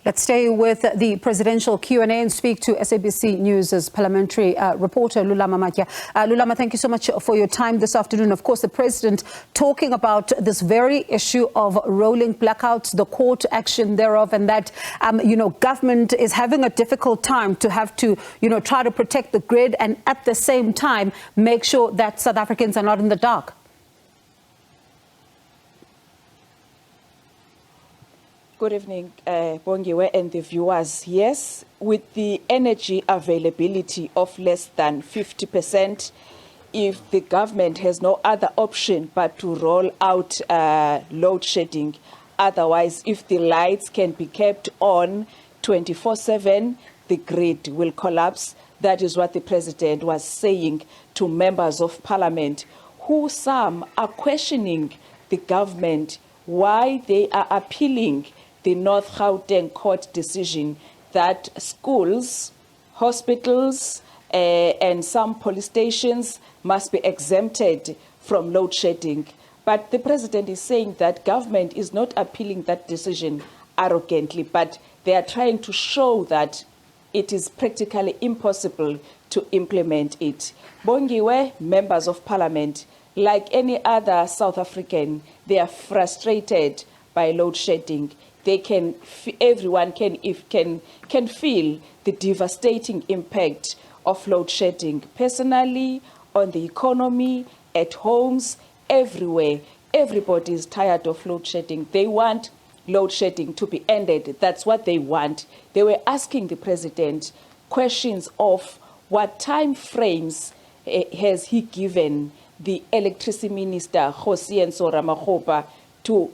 Let's stay with the presidential Q&A and speak to SABC News' parliamentary reporter, Lulama Matya. Lulama, thank you so much for your time this afternoon. Of course, the president talking about this very issue of rolling blackouts, the court action thereof, and that, government is having a difficult time to have to, try to protect the grid and at the same time make sure that South Africans are not in the dark. Good evening, Bongiwe and the viewers. Yes, with the energy availability of less than 50%, if the government has no other option but to roll out load shedding, otherwise, if the lights can be kept on 24/7, the grid will collapse. That is what the president was saying to members of parliament, who some are questioning the government why they are appealing the North Gauteng court decision that schools, hospitals, and some police stations must be exempted from load shedding. But the president is saying that government is not appealing that decision arrogantly, but they are trying to show that it is practically impossible to implement it. Bongiwe, members of parliament, like any other South African, they are frustrated by load shedding. Everyone can feel the devastating impact of load shedding personally, on the economy, at homes, everywhere. Everybody is tired of load shedding. They want load shedding to be ended. That's what they want. They were asking the president questions of what time frames has he given the electricity minister, Cyril Ramaphosa, to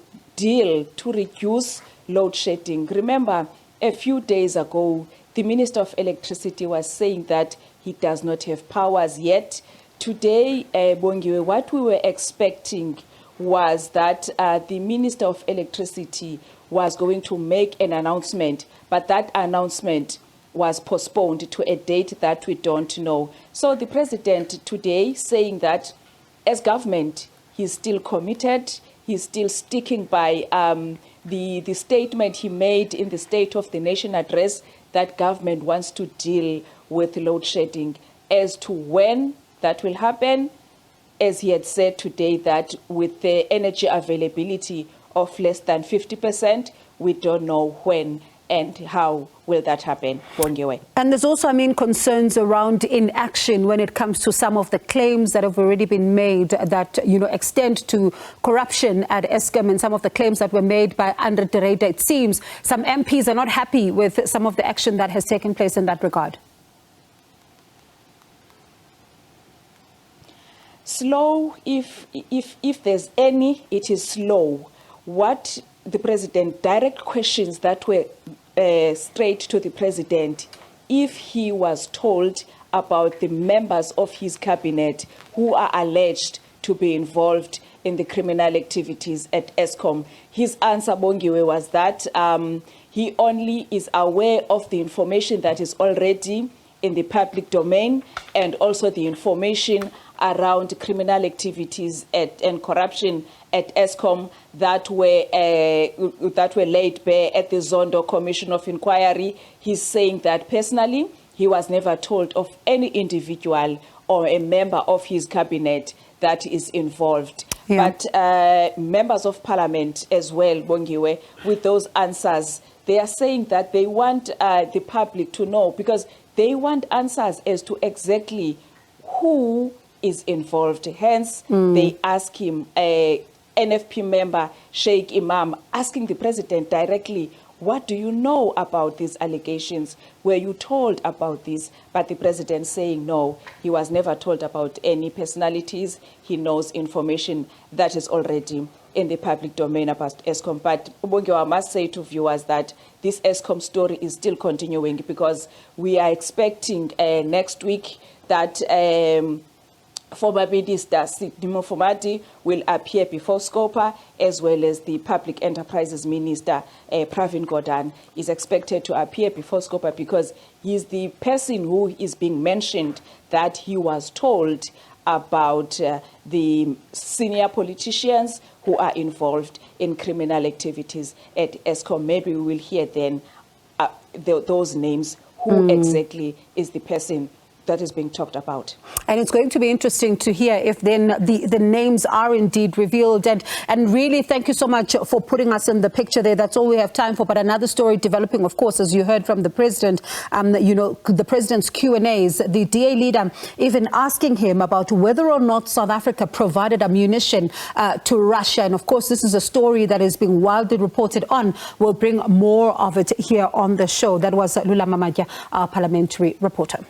reduce load shedding. Remember, a few days ago, the Minister of Electricity was saying that he does not have powers yet. Today, Bongiwe, what we were expecting was that the Minister of Electricity was going to make an announcement, but that announcement was postponed to a date that we don't know. So the president today saying that as government, he's still committed, he's still sticking by the statement he made in the State of the Nation address that government wants to deal with load shedding. As to when that will happen, as he had said today, that with the energy availability of less than 50%, we don't know when and how will that happen, Bongiwe. And there's also, concerns around inaction when it comes to some of the claims that have already been made that, extend to corruption at Eskom, and some of the claims that were made by Andre de Ruyter. It seems some MPs are not happy with some of the action that has taken place in that regard. Slow, if there's any, it is slow. What the president, direct questions that were straight to the president, if he was told about the members of his cabinet who are alleged to be involved in the criminal activities at Eskom, his answer, Bongiwe, was that he only is aware of the information that is already in the public domain, and also the information around criminal activities and corruption at Eskom that were laid bare at the Zondo Commission of Inquiry. He's saying that personally, he was never told of any individual or a member of his cabinet that is involved. Yeah. But members of parliament as well, Bongiwe, with those answers, they are saying that they want the public to know, because they want answers as to exactly who is involved. Hence, they ask him, NFP member Sheikh Imam, asking the president directly, what do you know about these allegations? Were you told about this? But the president saying no, he was never told about any personalities. He knows information that is already in the public domain about Eskom. But Bongiwe, I must say to viewers that this Eskom story is still continuing, because we are expecting next week that former Minister Sidimo Fumati will appear before SCOPA, as well as the Public Enterprises Minister Pravin Gordhan is expected to appear before SCOPA, because he's the person who is being mentioned that he was told about the senior politicians who are involved in criminal activities at Eskom. Maybe we will hear then those names, who exactly is the person that is being talked about. And it's going to be interesting to hear if then the names are indeed revealed. And really, thank you so much for putting us in the picture there. That's all we have time for. But another story developing, of course, as you heard from the president, the president's Q&As, the DA leader even asking him about whether or not South Africa provided ammunition to Russia. And of course, this is a story that is being widely reported on. We'll bring more of it here on the show. That was Lulama Matya, our parliamentary reporter.